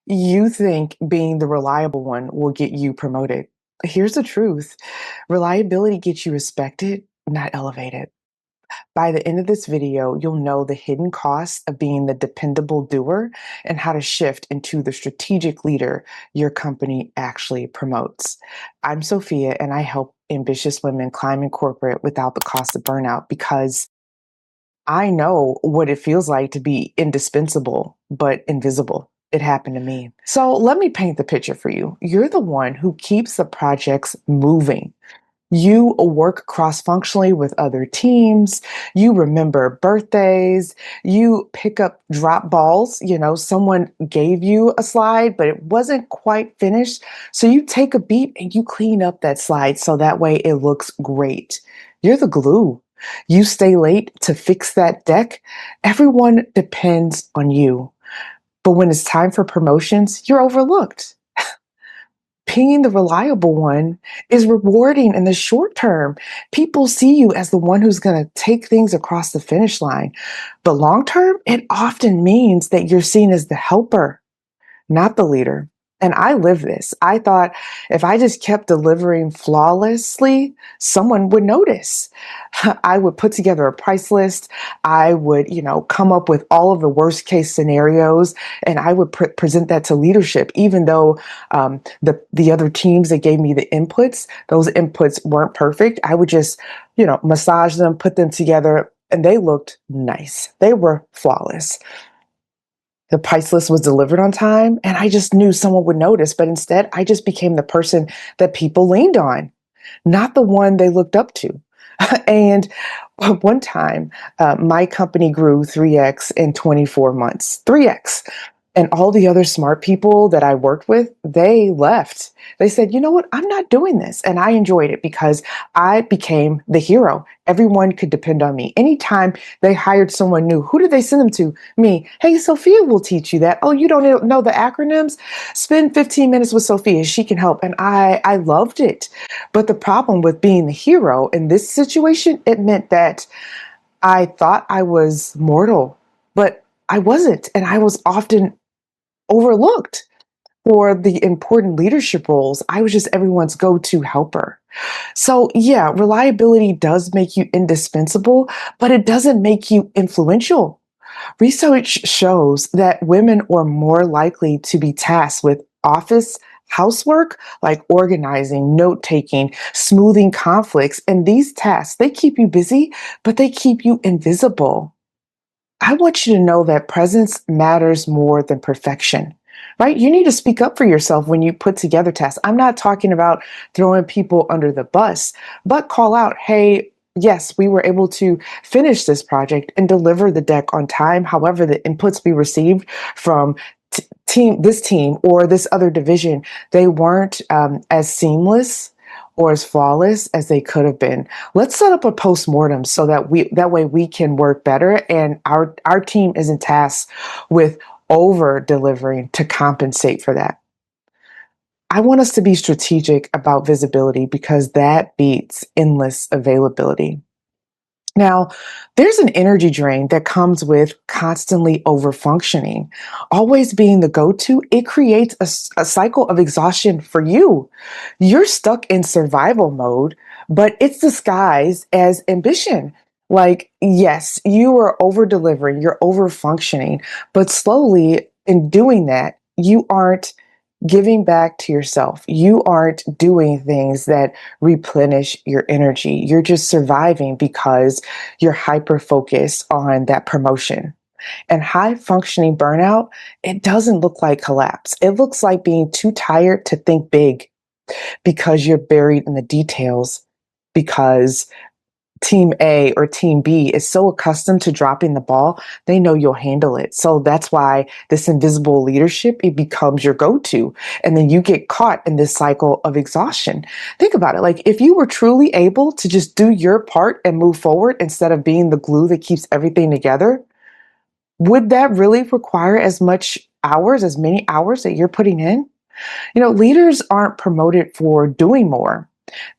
You think being the reliable one will get you promoted. Here's the truth: reliability gets you respected, not elevated. By the end of this video, you'll know the hidden costs of being the dependable doer and how to shift into the strategic leader your company actually promotes. I'm Sophia, and I help ambitious women climb in corporate without the cost of burnout because I know what it feels like to be indispensable, but invisible. It happened to me. So let me paint the picture for you. You're the one who keeps the projects moving. You work cross functionally with other teams. You remember birthdays. You pick up drop balls. Someone gave you a slide, but it wasn't quite finished. So you take a beat and you clean up that slide so that way it looks great. You're the glue. You stay late to fix that deck. Everyone depends on you. But when it's time for promotions, you're overlooked. Being the reliable one is rewarding in the short term. People see you as the one who's going to take things across the finish line. But long term, it often means that you're seen as the helper, not the leader. And I live this. I thought if I just kept delivering flawlessly, someone would notice. I would put together a price list. I would, come up with all of the worst case scenarios, and I would present that to leadership, even though the other teams that gave me the inputs, those inputs weren't perfect. I would just, massage them, put them together, and they looked nice. They were flawless. The price list was delivered on time, and I just knew someone would notice. But instead, I just became the person that people leaned on, not the one they looked up to. And one time, my company grew 3x in 24 months. 3x. And all the other smart people that I worked with, they left. They said, you know what? I'm not doing this. And I enjoyed it because I became the hero. Everyone could depend on me. Anytime they hired someone new, who did they send them to? Me. Hey, Sophia will teach you that. Oh, you don't know the acronyms? Spend 15 minutes with Sophia. She can help. And I loved it. But the problem with being the hero in this situation, it meant that I thought I was mortal, but I wasn't. And I was often overlooked for the important leadership roles. I was just everyone's go to helper. So, yeah, reliability does make you indispensable, but it doesn't make you influential. Research shows that women are more likely to be tasked with office housework like organizing, note taking, smoothing conflicts. And these tasks, they keep you busy, but they keep you invisible. I want you to know that presence matters more than perfection, right? You need to speak up for yourself when you put together tasks. I'm not talking about throwing people under the bus, but call out, hey, yes, we were able to finish this project and deliver the deck on time. However, the inputs we received from this team or this other division, they weren't as seamless or as flawless as they could have been. Let's set up a postmortem so that way we can work better and our team isn't tasked with over delivering to compensate for that. I want us to be strategic about visibility because that beats endless availability. Now, there's an energy drain that comes with constantly overfunctioning. Always being the go to, it creates a cycle of exhaustion for you. You're stuck in survival mode, but it's disguised as ambition. Like, yes, you are over delivering, you're over functioning, but slowly in doing that, you aren't giving back to yourself. You aren't doing things that replenish your energy. You're just surviving because you're hyper focused on that promotion. And high functioning burnout, it doesn't look like collapse. It looks like being too tired to think big because you're buried in the details, because team A or team B is so accustomed to dropping the ball, they know you'll handle it. So that's why this invisible leadership, it becomes your go-to. And then you get caught in this cycle of exhaustion. Think about it. Like if you were truly able to just do your part and move forward instead of being the glue that keeps everything together, would that really require as many hours that you're putting in? Leaders aren't promoted for doing more.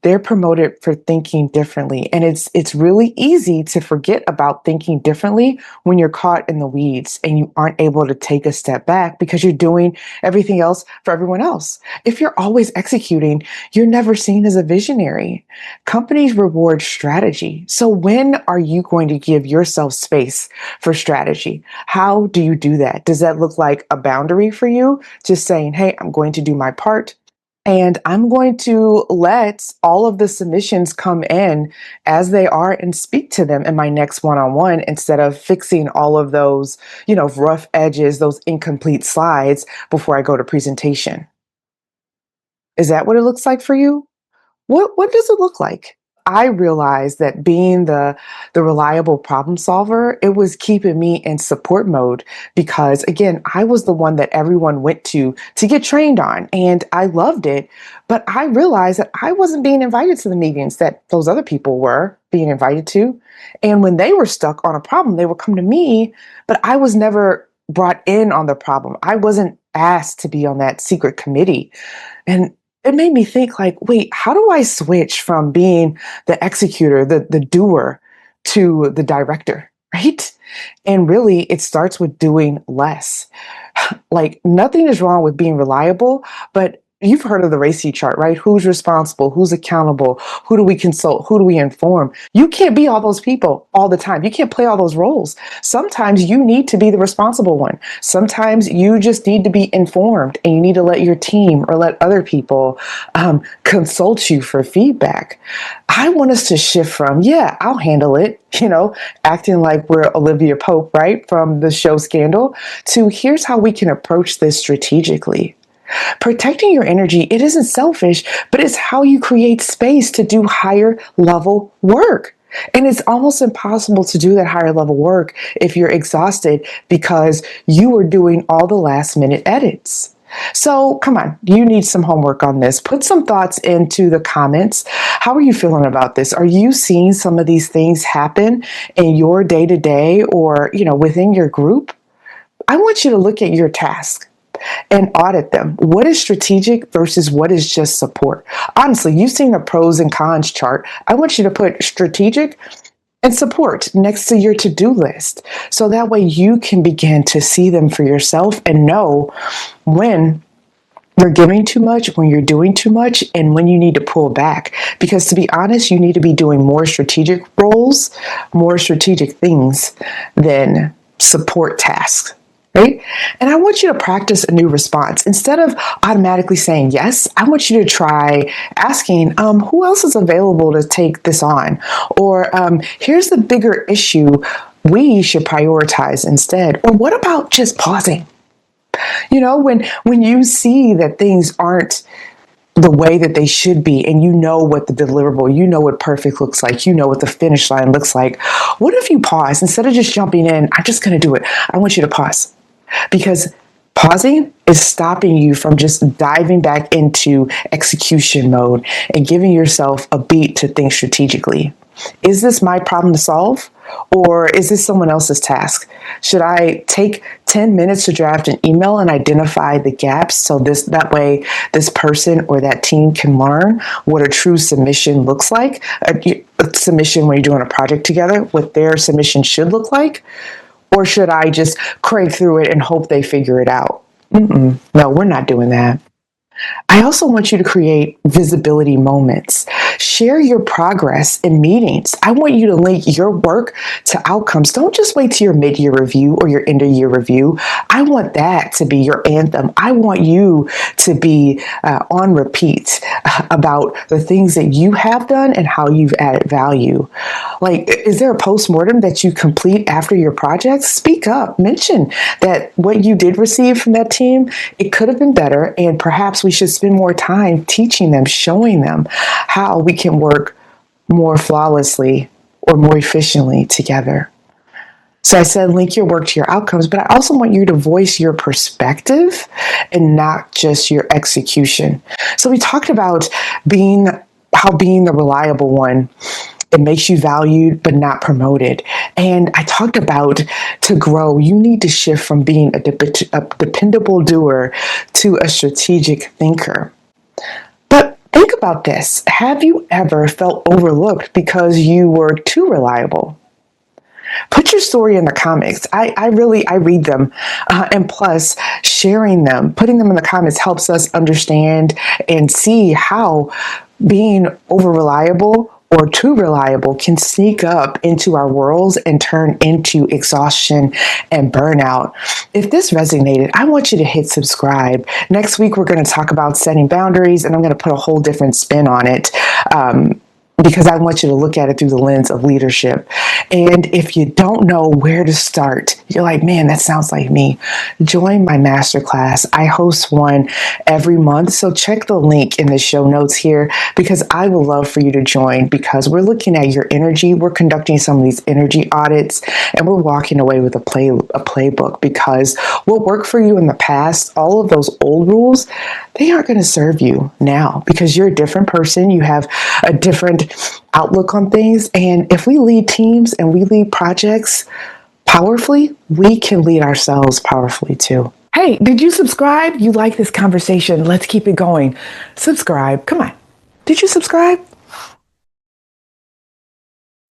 They're promoted for thinking differently. And it's really easy to forget about thinking differently when you're caught in the weeds and you aren't able to take a step back because you're doing everything else for everyone else. If you're always executing, you're never seen as a visionary. Companies reward strategy. So when are you going to give yourself space for strategy? How do you do that? Does that look like a boundary for you? Just saying, hey, I'm going to do my part. And I'm going to let all of the submissions come in as they are and speak to them in my next one-on-one instead of fixing all of those, rough edges, those incomplete slides before I go to presentation. Is that what it looks like for you? What does it look like? I realized that being the reliable problem solver, it was keeping me in support mode because again, I was the one that everyone went to get trained on and I loved it, but I realized that I wasn't being invited to the meetings that those other people were being invited to. And when they were stuck on a problem, they would come to me, but I was never brought in on the problem. I wasn't asked to be on that secret committee. And it made me think like, wait, how do I switch from being the executor, the doer to the director, right? And really it starts with doing less. Like nothing is wrong with being reliable, but you've heard of the RACI chart, right? Who's responsible? Who's accountable? Who do we consult? Who do we inform? You can't be all those people all the time. You can't play all those roles. Sometimes you need to be the responsible one. Sometimes you just need to be informed and you need to let your team or let other people consult you for feedback. I want us to shift from, yeah, I'll handle it, acting like we're Olivia Pope, right? From the show Scandal, to here's how we can approach this strategically. Protecting your energy, it isn't selfish, but it's how you create space to do higher level work. And it's almost impossible to do that higher level work if you're exhausted because you are doing all the last minute edits. So come on, you need some homework on this. Put some thoughts into the comments. How are you feeling about this? Are you seeing some of these things happen in your day to day or, within your group? I want you to look at your task and audit them. What is strategic versus what is just support? Honestly, you've seen the pros and cons chart. I want you to put strategic and support next to your to-do list. So that way you can begin to see them for yourself and know when you're giving too much, when you're doing too much, and when you need to pull back. Because to be honest, you need to be doing more strategic roles, more strategic things than support tasks. Right? And I want you to practice a new response. Instead of automatically saying yes, I want you to try asking, who else is available to take this on? Or here's the bigger issue we should prioritize instead. Or what about just pausing? When you see that things aren't the way that they should be, and you know what the deliverable, you know what perfect looks like, you know what the finish line looks like. What if you pause? Instead of just jumping in, I'm just going to do it. I want you to pause. Because pausing is stopping you from just diving back into execution mode and giving yourself a beat to think strategically. Is this my problem to solve? Or is this someone else's task? Should I take 10 minutes to draft an email and identify the gaps so that way this person or that team can learn what a true submission looks like? A submission when you're doing a project together, what their submission should look like? Or should I just crank through it and hope they figure it out? No, we're not doing that. I also want you to create visibility moments. Share your progress in meetings. I want you to link your work to outcomes. Don't just wait till your mid-year review or your end-of-year review. I want that to be your anthem. I want you to be on repeat about the things that you have done and how you've added value. Like, is there a postmortem that you complete after your projects? Speak up. Mention that what you did receive from that team, it could have been better, and perhaps we should spend more time teaching them, showing them how we can work more flawlessly or more efficiently together. So I said, link your work to your outcomes, but I also want you to voice your perspective and not just your execution. So we talked about how being the reliable one, it makes you valued but not promoted. And I talked about to grow, you need to shift from being a dependable doer to a strategic thinker. But think about this. Have you ever felt overlooked because you were too reliable? Put your story in the comments. I read them. And plus, sharing them, putting them in the comments helps us understand and see how being over reliable or too reliable can sneak up into our worlds and turn into exhaustion and burnout. If this resonated, I want you to hit subscribe. Next week, we're going to talk about setting boundaries, and I'm going to put a whole different spin on it. Because I want you to look at it through the lens of leadership. And if you don't know where to start, you're like, man, that sounds like me. Join my masterclass. I host one every month. So check the link in the show notes here because I would love for you to join because we're looking at your energy. We're conducting some of these energy audits and we're walking away with a playbook because what worked for you in the past, all of those old rules, they aren't going to serve you now because you're a different person. You have a different outlook on things. And if we lead teams and we lead projects powerfully, we can lead ourselves powerfully too. Hey, did you subscribe? You like this conversation? Let's keep it going. Subscribe. Come on. Did you subscribe?